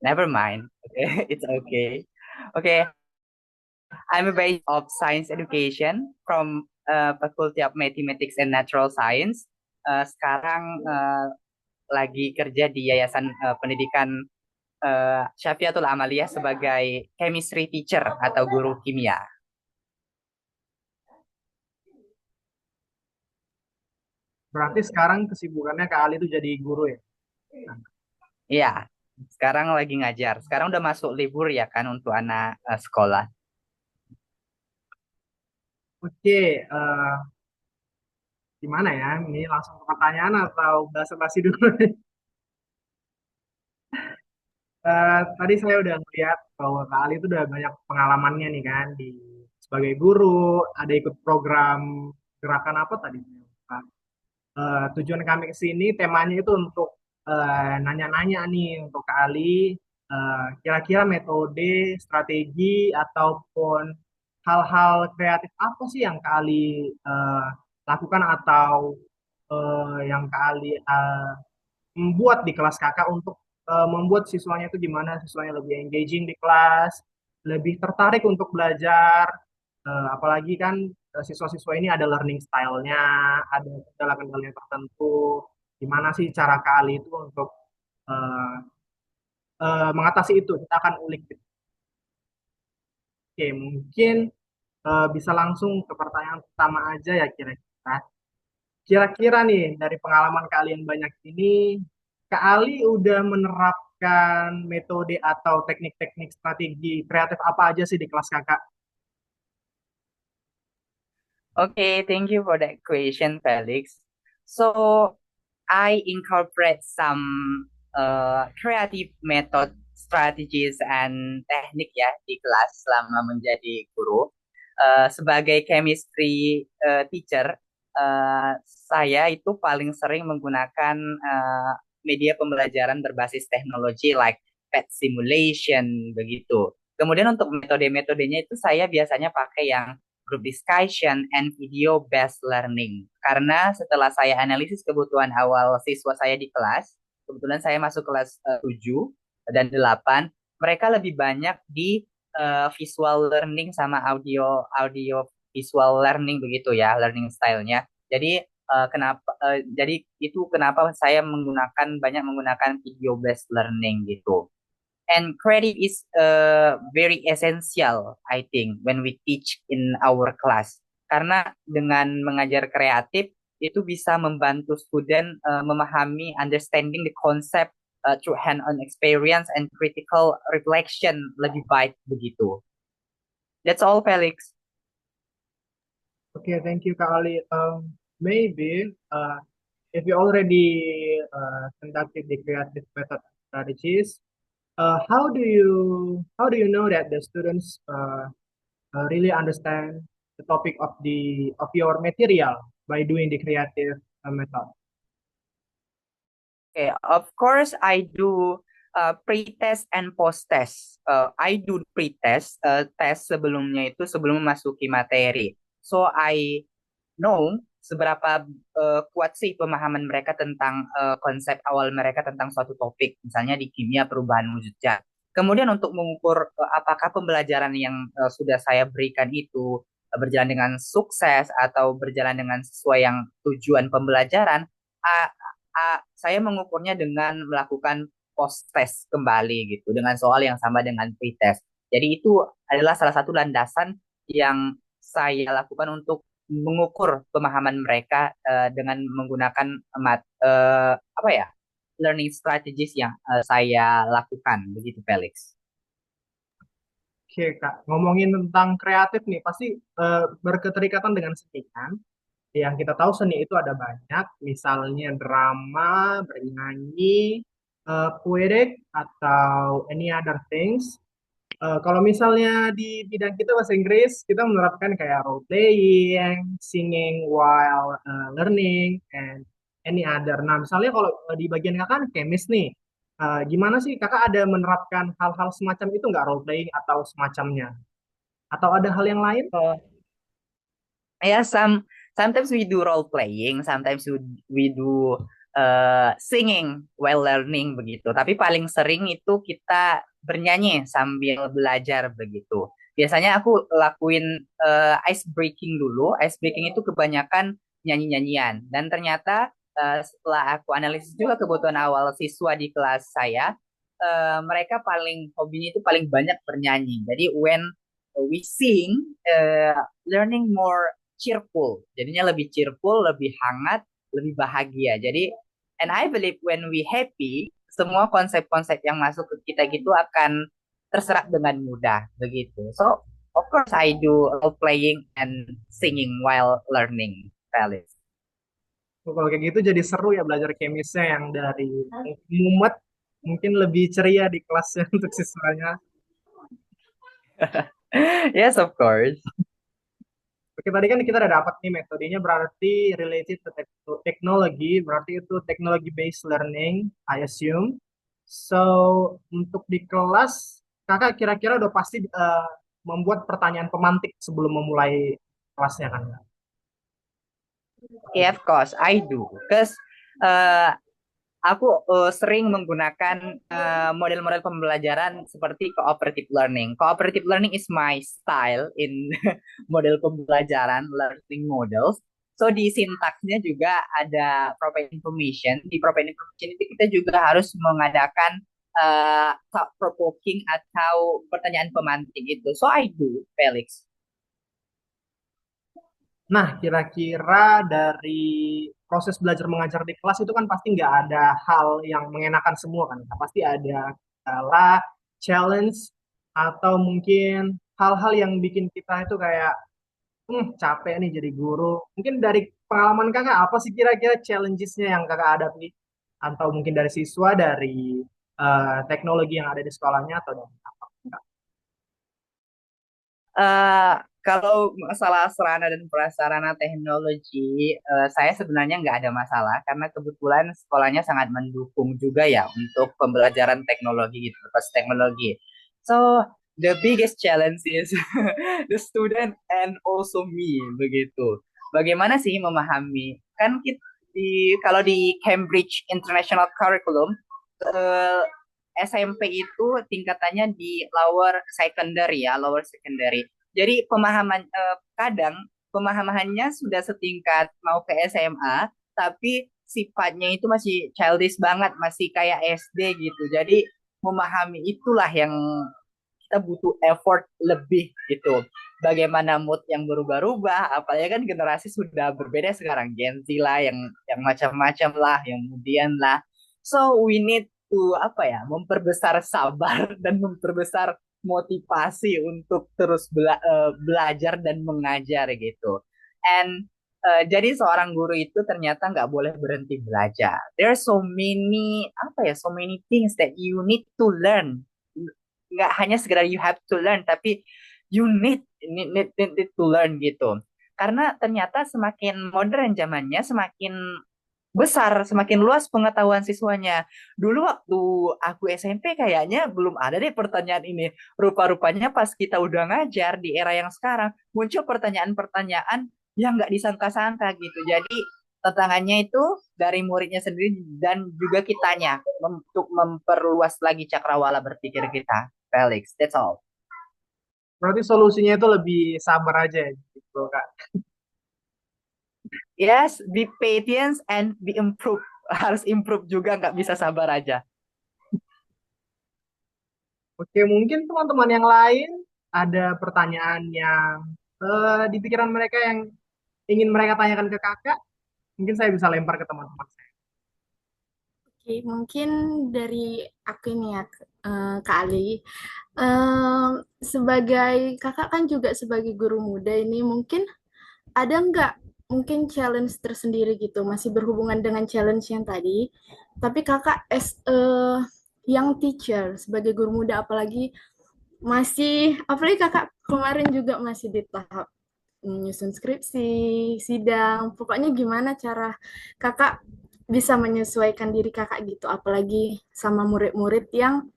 Never mind. Okay, it's okay. Okay, I'm a base of science education from Faculty of Mathematics and Natural Science. Sekarang lagi kerja di Yayasan Pendidikan Syafiatul Amaliyah sebagai chemistry teacher atau guru kimia. Berarti sekarang kesibukannya Kak Ali itu jadi guru ya? Nah, Iya, sekarang lagi ngajar. Sekarang udah masuk libur ya kan untuk anak sekolah. oke, gimana ya? Ini langsung ke pertanyaan atau basa-basi dulu? Tadi saya udah melihat bahwa Kak Ali itu udah banyak pengalamannya nih kan di sebagai guru, ada ikut program gerakan apa tadi? Tujuan kami ke sini temanya itu untuk nanya-nanya nih untuk Kak Ali, kira-kira metode, strategi ataupun hal-hal kreatif apa sih yang Kak Ali eh, lakukan atau yang Kak Ali membuat di kelas kakak untuk membuat siswanya itu gimana siswanya lebih engaging di kelas, lebih tertarik untuk belajar. Apalagi kan siswa-siswa ini ada learning style-nya, ada kendala-kendala tertentu. Gimana sih cara Kak Ali itu untuk eh, mengatasi itu? Kita akan ulik. Oke, mungkin bisa langsung ke pertanyaan pertama aja ya kira-kira. Kira-kira nih dari pengalaman kalian banyak ini, Kak Ali udah menerapkan metode atau teknik-teknik strategi kreatif apa aja sih di kelas kakak? Okay, thank you for that question, Felix. So I incorporate some creative method, strategies, and teknik ya di kelas selama menjadi guru. Sebagai chemistry teacher, saya itu paling sering menggunakan media pembelajaran berbasis teknologi like pet simulation begitu. Kemudian untuk metode-metodenya itu saya biasanya pakai yang group discussion and video based learning. Karena setelah saya analisis kebutuhan awal siswa saya di kelas, kebetulan saya masuk kelas 7 dan 8, mereka lebih banyak di visual learning sama audio audio visual learning begitu ya, learning style-nya. Jadi jadi itu kenapa saya banyak menggunakan video based learning gitu. And credit is very essential, I think, when we teach in our class. Karena dengan mengajar kreatif, itu bisa membantu student memahami, understanding the concept through hand-on experience and critical reflection lebih baik begitu. That's all, Felix. Oke, thank you Kak Ali. Maybe if you already conducted the creative method strategies, how do you know that the students really understand the topic of your material by doing the creative method? Okay, of course, I do pre-test and post-test. I do pre-test, tes sebelumnya itu sebelum memasuki materi. So I know seberapa kuat sih pemahaman mereka tentang konsep awal mereka tentang suatu topik, misalnya di kimia perubahan wujud zat. Kemudian untuk mengukur apakah pembelajaran yang sudah saya berikan itu berjalan dengan sukses atau berjalan dengan sesuai yang tujuan pembelajaran, uh, saya mengukurnya dengan melakukan post test kembali gitu dengan soal yang sama dengan pre-test. Jadi itu adalah salah satu landasan yang saya lakukan untuk mengukur pemahaman mereka dengan menggunakan apa ya, learning strategies yang saya lakukan begitu, Felix. Oke, Kak. Ngomongin tentang kreatif nih, pasti berketerikatan dengan seni kan? Yang kita tahu seni itu ada banyak, misalnya drama, bernyanyi, poetic, atau any other things. Kalau misalnya di bidang kita bahasa Inggris, kita menerapkan kayak role playing, singing while learning, and any other. Nah, misalnya kalau di bagian kakak kan chemist nih, gimana sih kakak ada menerapkan hal-hal semacam itu nggak role playing atau semacamnya? Atau ada hal yang lain? Oh, yeah, sometimes we do role playing, sometimes we do. singing while learning begitu. Tapi paling sering itu kita bernyanyi sambil belajar begitu. Biasanya aku lakuin ice breaking dulu. Ice breaking itu kebanyakan nyanyi-nyanyian. Dan ternyata setelah aku analisis juga kebutuhan awal siswa di kelas saya, mereka paling hobinya itu paling banyak bernyanyi. Jadi when we sing, learning more cheerful. Jadinya lebih cheerful, lebih hangat, lebih bahagia. Jadi and I believe when we happy, semua konsep-konsep yang masuk ke kita gitu akan terserap dengan mudah begitu. So of course I do role playing and singing while learning, Felix. Kalau kayak gitu jadi seru ya belajar chemisnya yang dari mumet mungkin lebih ceria di kelasnya untuk siswanya. Yes, of course. Oke, tadi kan kita udah dapat nih metodenya berarti related to teknologi, berarti itu teknologi based learning, I assume. So, untuk di kelas, kakak kira-kira udah pasti membuat pertanyaan pemantik sebelum memulai kelasnya kan? Yeah, of course I do. Because aku sering menggunakan model-model pembelajaran seperti cooperative learning. Cooperative learning is my style in model pembelajaran learning models. So di sintaksnya juga ada proper information. Di proper information itu kita juga harus mengadakan thought provoking atau pertanyaan pemantik itu. So I do, Felix. Nah, kira-kira dari proses belajar mengajar di kelas itu kan pasti nggak ada hal yang mengenakan semua kan. Pasti ada kendala, challenge, atau mungkin hal-hal yang bikin kita itu kayak capek nih jadi guru. Mungkin dari pengalaman kakak, apa sih kira-kira challenges-nya yang kakak hadapi? Atau mungkin dari siswa, dari teknologi yang ada di sekolahnya, atau dari apa? Eh, Kalau masalah sarana dan prasarana teknologi, saya sebenarnya nggak ada masalah karena kebetulan sekolahnya sangat mendukung juga ya untuk pembelajaran teknologi gitu, pas teknologi. So the biggest challenge is the student and also me begitu. Bagaimana sih memahami? Kan kita kalau di Cambridge International Curriculum, eh, SMP itu tingkatannya di lower secondary ya, lower secondary. Jadi pemahaman kadang pemahamannya sudah setingkat mau ke SMA, tapi sifatnya itu masih childish banget, masih kayak SD gitu. Jadi memahami itulah yang kita butuh effort lebih gitu. Bagaimana mood yang berubah-ubah, apalagi kan generasi sudah berbeda sekarang, Gen Z lah, yang macam-macam lah, yang kemudian lah. So we need to apa ya, memperbesar sabar dan memperbesar motivasi untuk terus belajar dan mengajar gitu. And jadi seorang guru itu ternyata nggak boleh berhenti belajar. There are so many apa ya, so many things that you need to learn. Nggak hanya sekedar you have to learn, tapi you need to learn gitu. Karena ternyata semakin modern zamannya, semakin besar, semakin luas pengetahuan siswanya. Dulu waktu aku SMP kayaknya belum ada deh pertanyaan ini. Rupa-rupanya pas kita udah ngajar di era yang sekarang, muncul pertanyaan-pertanyaan yang nggak disangka-sangka gitu. Jadi tantangannya itu dari muridnya sendiri dan juga kitanya untuk memperluas lagi cakrawala berpikir kita. Felix, that's all. Berarti solusinya itu lebih sabar aja ya, gitu, Kak. Yes, be patient and be improve. Harus improve juga, nggak bisa sabar aja. Oke, mungkin teman-teman yang lain ada pertanyaan yang di pikiran mereka yang ingin mereka tanyakan ke kakak, mungkin saya bisa lempar ke teman-teman saya. Oke, mungkin dari aku ini ya, Kak Ali. Em, Sebagai kakak kan juga sebagai guru muda ini, mungkin ada nggak mungkin challenge tersendiri gitu, masih berhubungan dengan challenge yang tadi, tapi kakak as a young teacher, sebagai guru muda, apalagi kakak kemarin juga masih di tahap menyusun skripsi, sidang, pokoknya gimana cara kakak bisa menyesuaikan diri kakak gitu, apalagi sama murid-murid yang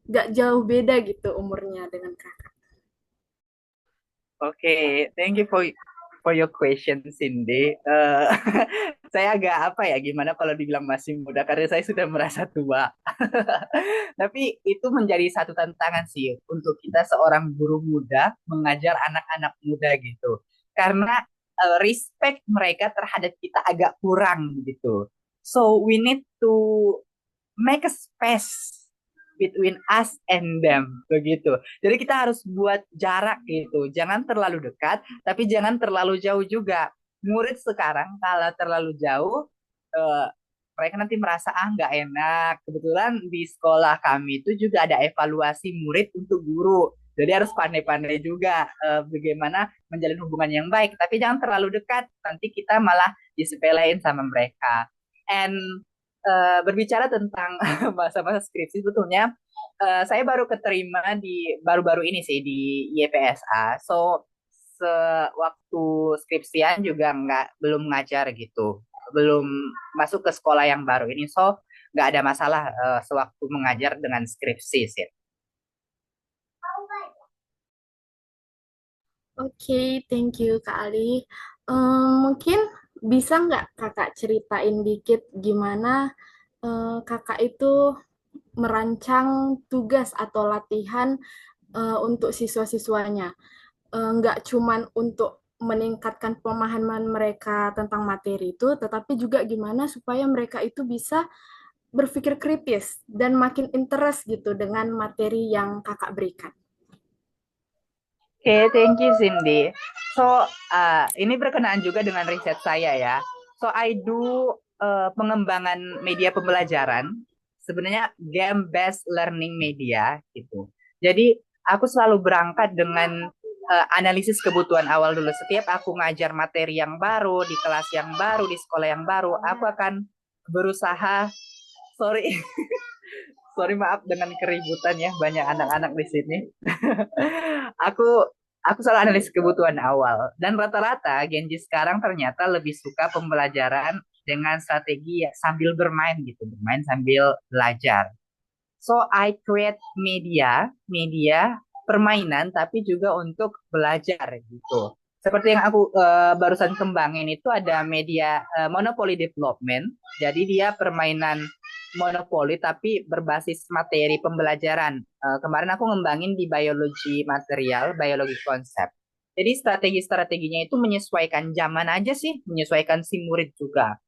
gak jauh beda gitu umurnya dengan kakak. Okay, thank you for your question, Cindy. Saya agak apa ya, gimana kalau dibilang masih muda, karena saya sudah merasa tua. Tapi itu menjadi satu tantangan sih untuk kita seorang guru muda mengajar anak-anak muda gitu. Karena respect mereka terhadap kita agak kurang gitu. So we need to make a space between us and them begitu. Jadi kita harus buat jarak gitu. Jangan terlalu dekat, tapi jangan terlalu jauh juga. Murid sekarang kalau terlalu jauh, eh, mereka nanti merasa nggak enak. Kebetulan di sekolah kami itu juga ada evaluasi murid untuk guru. Jadi harus pandai-pandai juga bagaimana menjalin hubungan yang baik. Tapi jangan terlalu dekat, nanti kita malah disepelein sama mereka. And berbicara tentang masa-masa skripsi, sebetulnya saya baru keterima di baru-baru ini sih di YPSA. So sewaktu skripsian juga belum ngajar gitu, belum masuk ke sekolah yang baru ini. So nggak ada masalah sewaktu mengajar dengan skripsi sih. Oke, thank you Kak Ali. Mungkin bisa nggak Kakak ceritain dikit gimana Kakak itu merancang tugas atau latihan untuk siswa-siswanya? Nggak cuman untuk meningkatkan pemahaman mereka tentang materi itu, tetapi juga gimana supaya mereka itu bisa berpikir kritis dan makin interest gitu dengan materi yang Kakak berikan. Oke, thank you Cindy. So, ini berkenaan juga dengan riset saya ya. So, I do pengembangan media pembelajaran, sebenarnya game-based learning media gitu. Jadi, aku selalu berangkat dengan analisis kebutuhan awal dulu. Setiap aku ngajar materi yang baru, di kelas yang baru, di sekolah yang baru, aku akan berusaha, sorry, sorry maaf dengan keributan ya, banyak anak-anak di sini. aku aku selalu analisis kebutuhan awal dan rata-rata Gen Z sekarang ternyata lebih suka pembelajaran dengan strategi ya, sambil bermain gitu, bermain sambil belajar. So I create media permainan tapi juga untuk belajar gitu. Seperti yang aku barusan kembangin itu ada media Monopoly Development. Jadi dia permainan monopoli tapi berbasis materi pembelajaran. Kemarin aku ngembangin di biologi material, biologi konsep. Jadi strategi-strateginya itu menyesuaikan zaman aja sih, menyesuaikan si murid juga.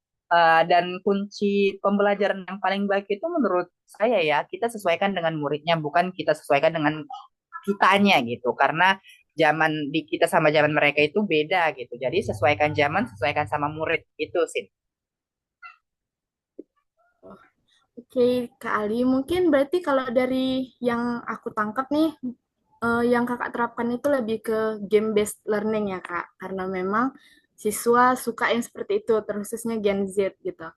Dan kunci pembelajaran yang paling baik itu menurut saya ya, kita sesuaikan dengan muridnya, bukan kita sesuaikan dengan kitanya gitu. Karena zaman di kita sama zaman mereka itu beda gitu. Jadi sesuaikan zaman, sesuaikan sama murid itu sih. Oke, Kak Ali, mungkin berarti kalau dari yang aku tangkap nih, yang Kakak terapkan itu lebih ke game-based learning ya, Kak. Karena memang siswa suka yang seperti itu, terkhususnya Gen Z gitu.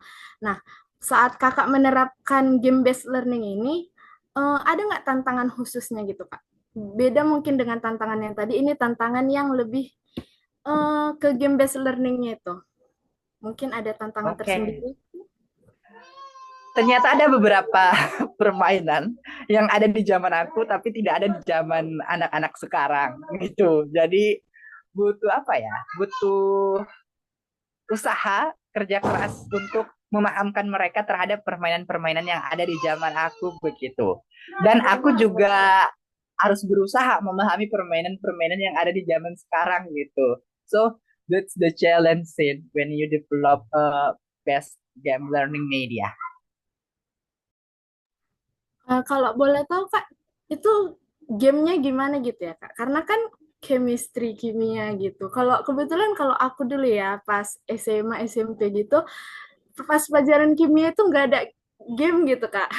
Nah, saat Kakak menerapkan game-based learning ini, ada nggak tantangan khususnya gitu, Kak? Beda mungkin dengan tantangan yang tadi, ini tantangan yang lebih ke game-based learning-nya itu. Mungkin ada tantangan Oke. tersendiri. Ternyata ada beberapa permainan yang ada di zaman aku tapi tidak ada di zaman anak-anak sekarang gitu. Jadi butuh apa ya? Butuh usaha kerja keras untuk memahamkan mereka terhadap permainan-permainan yang ada di zaman aku begitu. Dan aku juga harus berusaha memahami permainan-permainan yang ada di zaman sekarang gitu. So that's the challenge when you develop a best game learning media. Kalau boleh tahu Kak, itu gamenya gimana gitu ya Kak? Karena kan chemistry kimia gitu. Kalau kebetulan kalau aku dulu ya pas SMA SMP gitu, pas pelajaran kimia itu nggak ada game gitu Kak.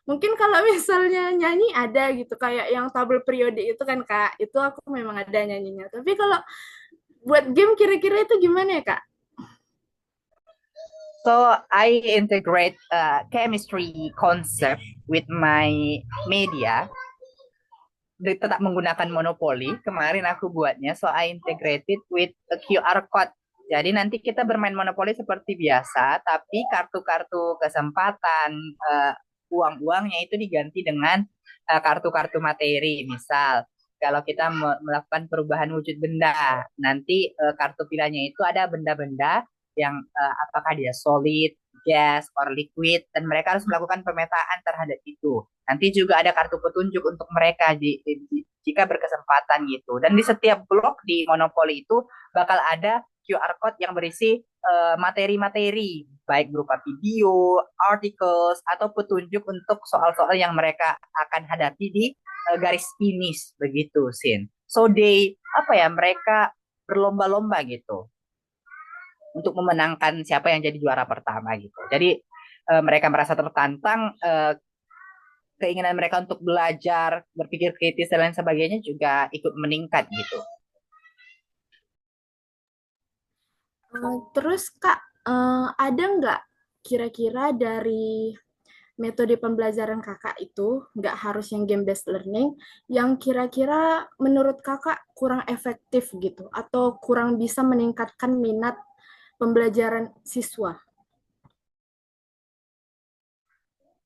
Mungkin kalau misalnya nyanyi ada gitu kayak yang tabel periode itu kan Kak, itu aku memang ada nyanyinya. Tapi kalau buat game kira-kira itu gimana ya Kak? So I integrate chemistry concept with my media. Tetap menggunakan monopoli. Kemarin aku buatnya, so I integrated with a QR code. Jadi nanti kita bermain monopoli seperti biasa, tapi kartu-kartu kesempatan, uang-uangnya itu diganti dengan kartu-kartu materi. Misal, kalau kita melakukan perubahan wujud benda. Nanti kartu pilihannya itu ada benda-benda yang apakah dia solid, gas, or liquid, dan mereka harus melakukan pemetaan terhadap itu. Nanti juga ada kartu petunjuk untuk mereka jika berkesempatan gitu. Dan di setiap blok di Monopoly itu bakal ada QR code yang berisi materi-materi, baik berupa video, articles, atau petunjuk untuk soal-soal yang mereka akan hadapi di garis finish begitu, Sin. So apa ya, mereka berlomba-lomba gitu untuk memenangkan siapa yang jadi juara pertama gitu. Jadi mereka merasa tertantang, keinginan mereka untuk belajar, berpikir kritis dan lain sebagainya juga ikut meningkat gitu. Terus Kak, ada nggak kira-kira dari metode pembelajaran Kakak itu, nggak harus yang game-based learning, yang kira-kira menurut Kakak kurang efektif gitu, atau kurang bisa meningkatkan minat pembelajaran siswa?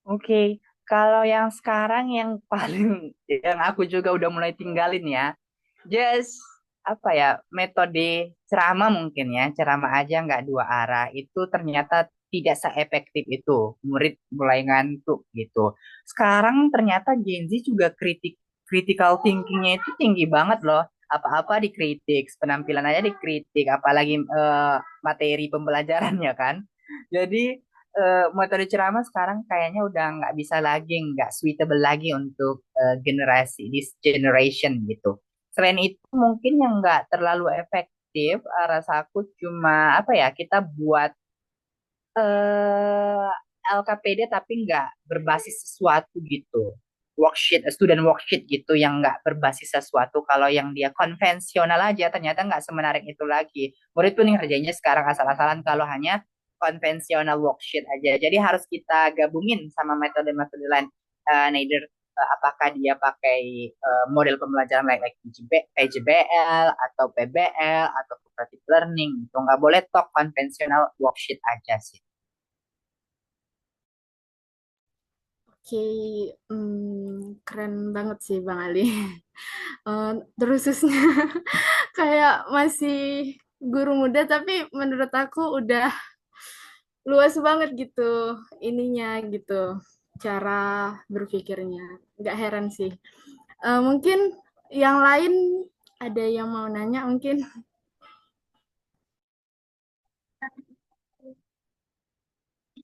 Oke, kalau yang sekarang yang paling yang aku juga udah mulai tinggalin ya, just apa ya, metode ceramah mungkin ya, ceramah aja nggak dua arah itu ternyata tidak seefektif itu, murid mulai ngantuk gitu. Sekarang ternyata Gen Z juga critical thinkingnya itu tinggi banget loh. Apa-apa dikritik, penampilan aja dikritik, apalagi materi pembelajarannya kan. Jadi metode ceramah sekarang kayaknya udah nggak bisa lagi, nggak suitable lagi untuk generasi this generation gitu. Selain itu mungkin yang nggak terlalu efektif, rasa aku cuma apa ya, kita buat eh LKPD tapi nggak berbasis sesuatu gitu. Worksheet, student worksheet gitu yang nggak berbasis sesuatu. Kalau yang dia konvensional aja ternyata nggak semenarik itu lagi. Murid tuh nih kerjanya sekarang asal-asalan kalau hanya konvensional worksheet aja. Jadi harus kita gabungin sama metode-metode lain. Neither apakah dia pakai model pembelajaran like PJBL atau PBL atau cooperative learning itu nggak boleh tok konvensional worksheet aja sih. Oke, keren banget sih Bang Ali. Terus khususnya kayak masih guru muda, tapi menurut aku udah luas banget gitu ininya gitu, cara berpikirnya. Nggak heran sih. Mungkin yang lain ada yang mau nanya mungkin.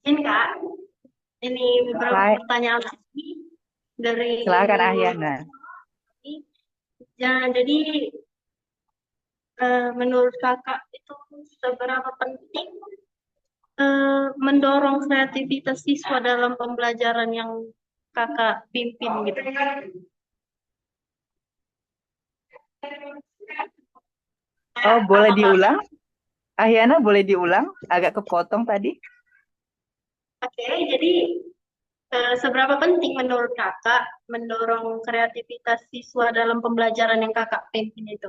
Izin Kak, ini beberapa Baik, pertanyaan lagi dari silakan Ahyana. ya, jadi menurut Kakak itu seberapa penting mendorong kreativitas siswa dalam pembelajaran yang Kakak pimpin gitu? Oh, boleh diulang? Ahyana boleh diulang? Agak kepotong tadi. Oke, jadi seberapa penting menurut Kakak mendorong kreativitas siswa dalam pembelajaran yang Kakak pimpin itu?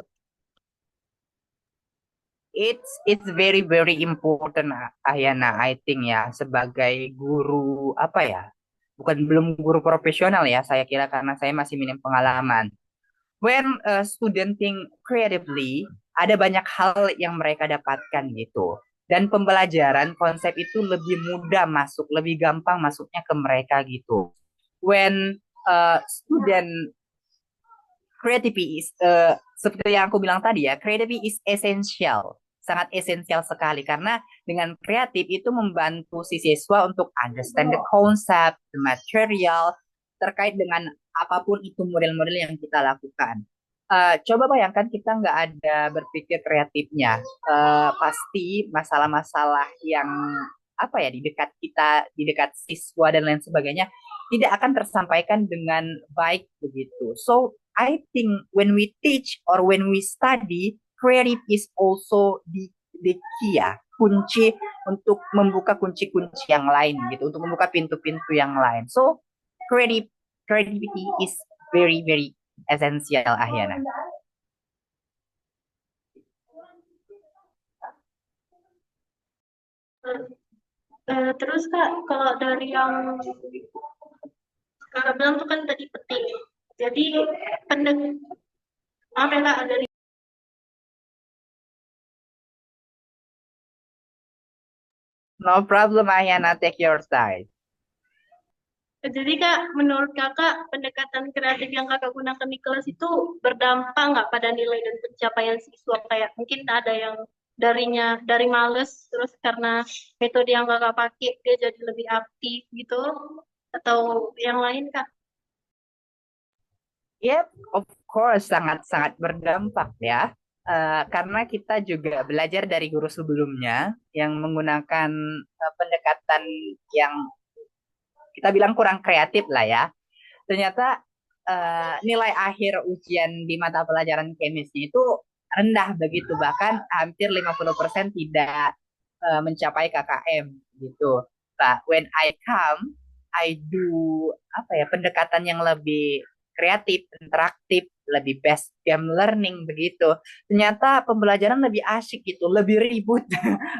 It's very very important, Ahyana, I think ya, sebagai guru apa ya? Bukan, belum guru profesional ya, saya kira, karena saya masih minim pengalaman. When a student think creatively, ada banyak hal yang mereka dapatkan gitu. Dan pembelajaran konsep itu lebih mudah masuk, lebih gampang masuknya ke mereka gitu. When student creativity is seperti yang aku bilang tadi ya, creativity is essential, sangat esensial sekali karena dengan kreatif itu membantu si siswa untuk understand the concept, the material terkait dengan apapun itu model-model yang kita lakukan. Coba bayangkan kita nggak ada berpikir kreatifnya, pasti masalah-masalah yang apa ya, di dekat kita, di dekat siswa dan lain sebagainya tidak akan tersampaikan dengan baik begitu. So I think when we teach or when we study, creative is also the key ya, kunci untuk membuka kunci-kunci yang lain gitu, untuk membuka pintu-pintu yang lain. So creativity is very very essential, Ahyana. Terus Kak, kalau dari yang Kakak bilang tuh kan tadi penting. Jadi pendek Maaf ya Kak, dari No problem, Ayana. Take your time. jadi Kak, menurut Kakak pendekatan kreatif yang Kakak gunakan di kelas itu berdampak nggak pada nilai dan pencapaian siswa? Kayak mungkin ada yang dari males, terus karena metode yang Kakak pakai dia jadi lebih aktif gitu, atau yang lain Kak? Yep, of course, sangat-sangat berdampak ya. Karena kita juga belajar dari guru sebelumnya yang menggunakan pendekatan yang kita bilang kurang kreatif lah ya. Ternyata nilai akhir ujian di mata pelajaran kemisnya itu rendah begitu, bahkan hampir 50% tidak mencapai KKM gitu. Nah, when I come, I do apa ya pendekatan yang lebih kreatif, interaktif, lebih best game learning begitu. Ternyata pembelajaran lebih asyik gitu, lebih ribut,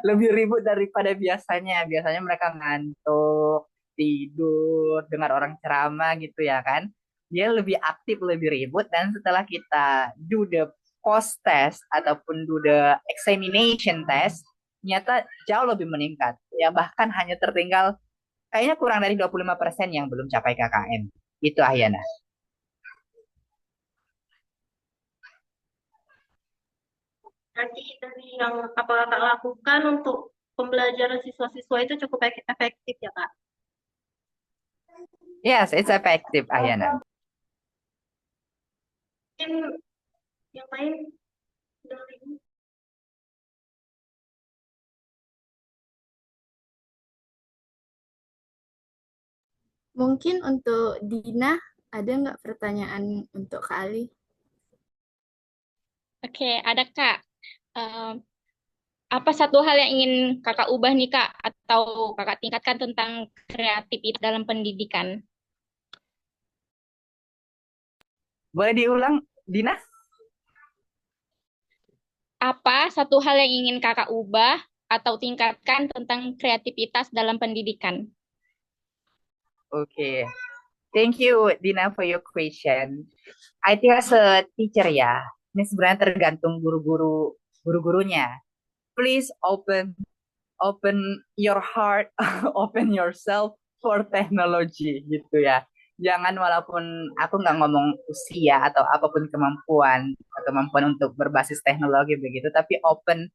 lebih ribut daripada biasanya. Biasanya mereka ngantuk, tidur, dengar orang ceramah gitu ya kan. Dia lebih aktif, lebih ribut, dan setelah kita do the post test ataupun do the examination test, ternyata jauh lebih meningkat. Ya bahkan hanya tertinggal kayaknya kurang dari 25% yang belum capai KKM. Itu Ahyana. Nanti dari yang apa Kakak lakukan untuk pembelajaran siswa-siswa itu cukup efektif ya Kak? Yes, it's effective Ahyana. Mungkin yang lain dari Mungkin untuk Dina, ada nggak pertanyaan untuk Kak Ali? Oke, ada Kak. Eh, apa satu hal yang ingin Kakak ubah nih Kak, atau Kakak tingkatkan tentang kreativitas dalam pendidikan? Boleh diulang, Dina? Apa satu hal yang ingin Kakak ubah atau tingkatkan tentang kreativitas dalam pendidikan? Oke. Thank you, Dina, for your question. I think as a teacher ya, ini sebenarnya tergantung guru-gurunya. Please open your heart, open yourself for technology gitu ya. Jangan, walaupun aku nggak ngomong usia atau apapun kemampuan untuk berbasis teknologi begitu, tapi open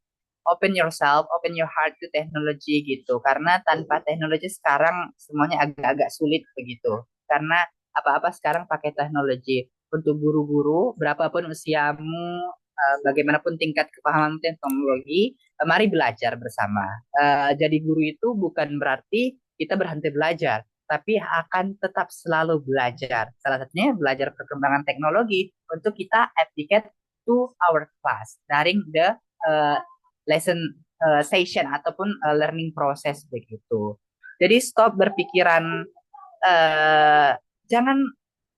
yourself, open your heart to technology gitu. Karena tanpa teknologi sekarang semuanya agak-agak sulit begitu. Karena apa-apa sekarang pakai teknologi. Untuk guru-guru, berapapun usiamu, bagaimanapun tingkat kepahaman teknologi, mari belajar bersama. Jadi guru itu bukan berarti kita berhenti belajar, tapi akan tetap selalu belajar. Salah satunya belajar perkembangan teknologi untuk kita applicate to our class during the uh, lesson session ataupun learning process begitu. Jadi stop berpikiran jangan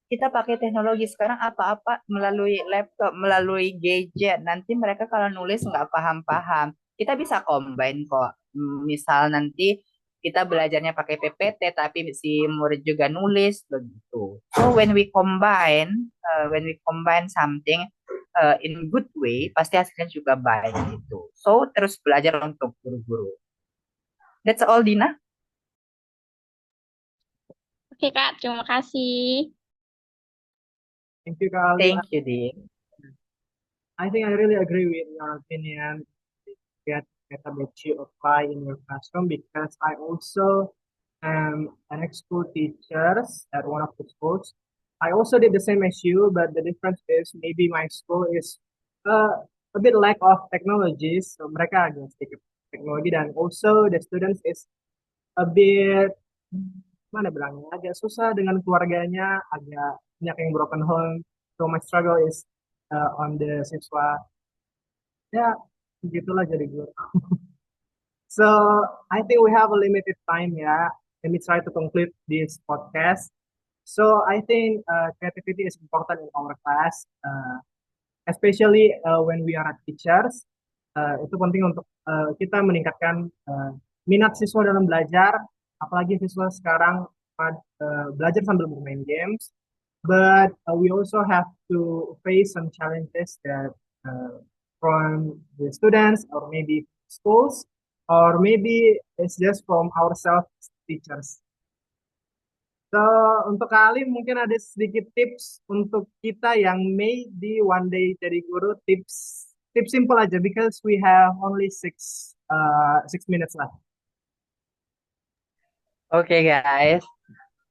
kita pakai teknologi sekarang apa-apa melalui laptop, melalui gadget. Nanti mereka kalau nulis nggak paham-paham. Kita bisa combine kok. Misal nanti kita belajarnya pakai PPT, tapi si murid juga nulis begitu. So when we combine something in good way, pasti hasilnya juga baik gitu. So terus belajar untuk guru-guru. That's all, Dina. Oke Kak, terima kasih. Thank you, Kak Ali. Thank you, Din. I think I really agree with your opinion. Get methodology apply in your classroom because I also am an ex-school teacher at one of the schools. I also did the same as you, but the difference is maybe my school is a bit lack of technologies. So mereka agak sedikit teknologi dan also the students is a bit mana bilangnya agak susah dengan keluarganya, agak banyak yang broken home. So my struggle is on the siswa. Ya, begitulah jadi guru. So I think we have a limited time ya. Let me try to conclude this podcast. So I think creativity is important in our class, especially when we are teachers. Itu penting untuk kita meningkatkan minat siswa dalam belajar, apalagi siswa sekarang belajar sambil bermain games. but we also have to face some challenges that uh, from the students or maybe schools or maybe it's just from ourselves teachers. So, untuk kali mungkin ada sedikit tips untuk kita yang maybe one day jadi guru, tips tips simple aja because we have only 6 minutes left. Okay, guys.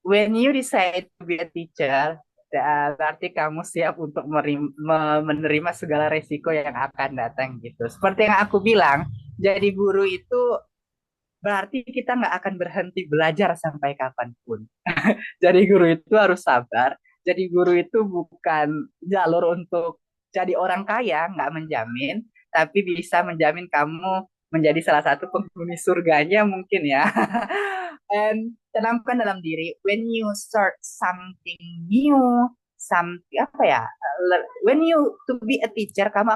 When you decide to be a teacher, berarti kamu siap untuk menerima segala resiko yang akan datang gitu. Seperti yang aku bilang, jadi guru itu berarti kita nggak akan berhenti belajar sampai kapanpun. Jadi guru itu harus sabar. Jadi guru itu bukan jalur untuk jadi orang kaya, nggak menjamin, tapi bisa menjamin kamu menjadi salah satu penghuni surganya mungkin ya. And tanamkan dalam diri, when you start something new, something apa ya, when you to be a teacher, kamu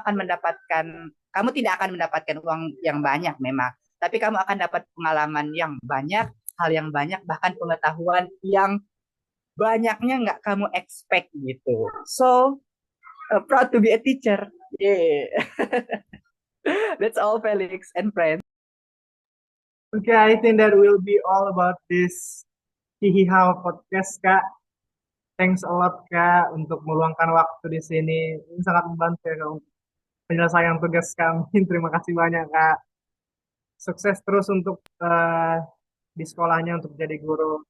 tidak akan mendapatkan uang yang banyak memang, tapi kamu akan dapat pengalaman yang banyak, hal yang banyak, bahkan pengetahuan yang banyaknya nggak kamu expect gitu. So, proud to be a teacher. Yeah. That's all, Felix and friends. Okay, I think that will be all about this Hihihaw podcast, Kak. Thanks a lot, Kak, untuk meluangkan waktu di sini. Ini sangat membantu ya, Kak, untuk penyelesaian tugas kami. Terima kasih banyak, Kak. Sukses terus untuk di sekolahnya untuk jadi guru.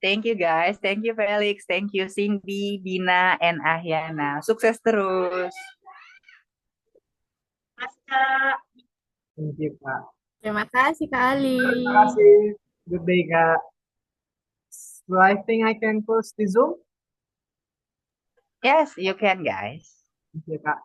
Thank you guys. Thank you Felix. Thank you Cindy, Dina, and Ahyana. Sukses terus. Mas Kak. Thank you, Kak. Terima kasih Kak Ali. Terima kasih. Good day, Kak. So I think I can close the Zoom. Yes, you can guys. Thank you, Kak.